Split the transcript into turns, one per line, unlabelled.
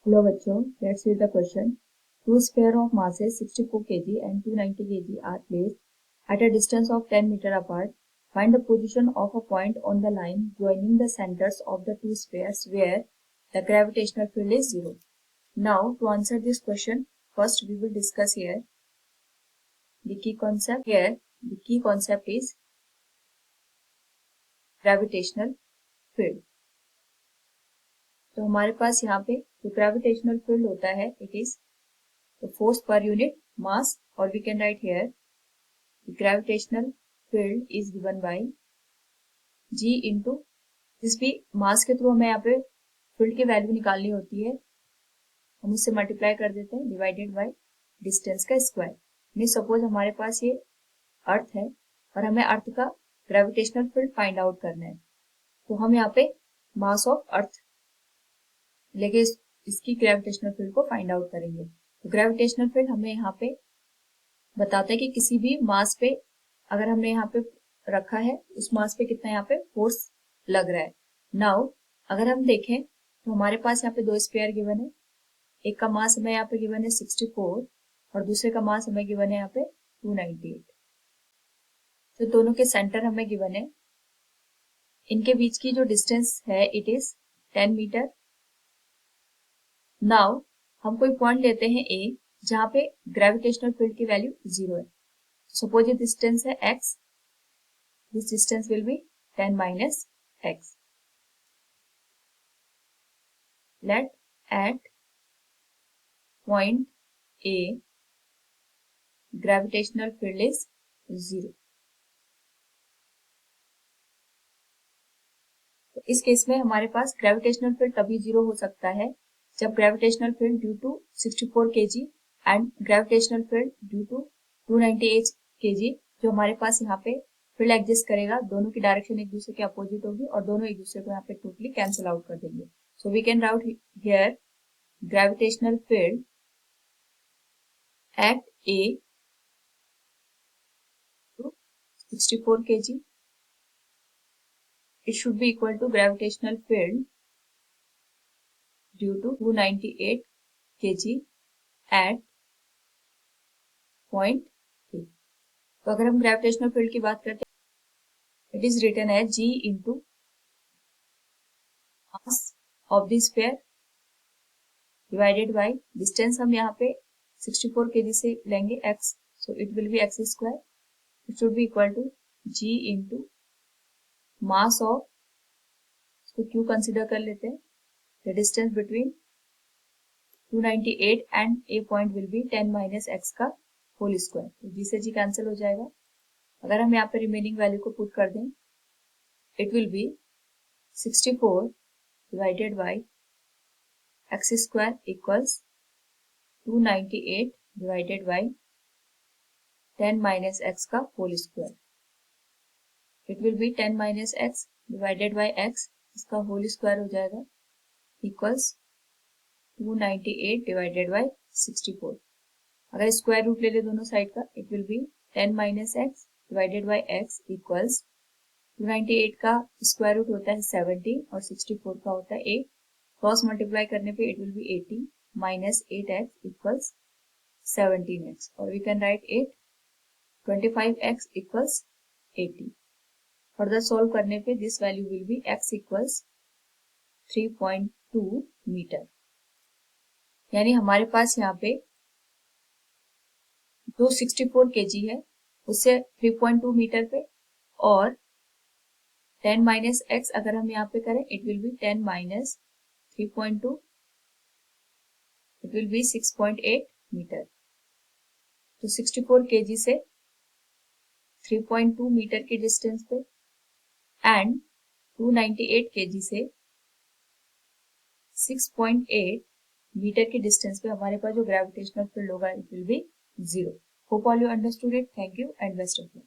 Hello बच्चों, let's read the question. Two spheres of masses 64 kg and 290 kg are placed at a distance of 10 meter apart. Find the position of a point on the line joining the centers of the two spheres where the gravitational field is 0. Now, to answer this question, first we will discuss here the key concept. Here, the key concept is gravitational field. तो हमारे पास यहाँ पे जो gravitational field होता है, it is the force per unit mass, और we can write here the gravitational field is given by g into, जिस भी मास के थ्रू हमें यहाँ पे फील्ड की वैल्यू निकालनी होती है, हम उससे मल्टीप्लाई कर देते हैं डिवाइडेड बाय डिस्टेंस का स्क्वायर। मीन सपोज हमारे पास ये अर्थ है और हमें अर्थ का ग्रेविटेशनल फील्ड फाइंड आउट करना है, तो हम यहाँ पे मास ऑफ अर्थ लेके इसकी ग्रेविटेशनल फील्ड को फाइंड आउट करेंगे। तो ग्रेविटेशनल फील्ड हमें यहाँ पे बताता है कि किसी भी मास पे अगर हमने यहाँ पे रखा है, उस मास पे कितना यहाँ पे फोर्स लग रहा है। नाउ अगर हम देखें तो हमारे पास यहाँ पे दो स्फीयर गिवन है, एक का मास हमें यहाँ पे गिवन है 64 और दूसरे का मास हमें गिवन है यहाँ पे 298। तो दोनों के सेंटर हमें गिवन है, इनके बीच की जो डिस्टेंस है इट इज 10 मीटर। नाउ हम कोई पॉइंट लेते हैं ए जहां पे ग्रेविटेशनल फील्ड की वैल्यू 0 है। सपोज ये डिस्टेंस है x, this distance will be 10 minus x। Let at point A gravitational field is 0। तो इस केस में हमारे पास ग्रेविटेशनल फील्ड तभी 0 हो सकता है जब gravitational field due to 64 kg and gravitational field due to 298 kg, जो हमारे पास यहाँ पे फील्ड एग्जिस्ट करेगा, दोनों की डायरेक्शन एक दूसरे के अपोजिट होगी और दोनों एक दूसरे को यहाँ पे टोटली कैंसिल आउट कर देंगे। So we can write here gravitational field at A to 64 kg, it should be equal to gravitational field due to 298 kg at point A। तो अगर हम ग्रेविटेशनल फील्ड की बात करते हैं, इट इज रिटन है G into mass of the sphere divided by distance, हम यहाँ पे 64 kg से लेंगे x, so it will be x square. It should be equal to G into mass of, इसको Q कंसिडर कर लेते हैं, the distance between 298 and A point will be 10 minus x का होल स्क्वायर। तो G से G cancel हो जाएगा। अगर हम यहाँ पे रिमेनिंग वैल्यू को पुट कर दें, it will be 64 divided by x square equals 298 divided by 10 minus x का whole square. It will be 10 minus x divided by x, इसका होल स्क्वायर हो जाएगा, इक्वल्स 298 डिवाइडेड बाय 64। अगर स्क्वायर रूट ले ले दोनों साइड का, it will be 10 minus x divided by x equals 298 का स्क्वायर रूट होता है 70 और 64 का होता है 8। क्रॉस मल्टीप्लाई करने पे it will be 80 minus 8x equals 17x, और we can write 8 25x equals 80। Further solve करने पे this value will be x equals 3.2 metre. यानी हमारे पास यहाँ पे जो 64 kg है उससे 3.2 मीटर पे, और 10 माइनस x अगर हम यहाँ पे करें, it will be 10 minus 3.2, it will be 6.8 metre. तो 64 kg से 3.2 मीटर की डिस्टेंस पे एंड 298 kg से 6.8 मीटर की डिस्टेंस पे हमारे पास जो ग्रेविटेशनल फील्ड होगा, it will B 0। Hope all you understood it. Thank you and best of luck.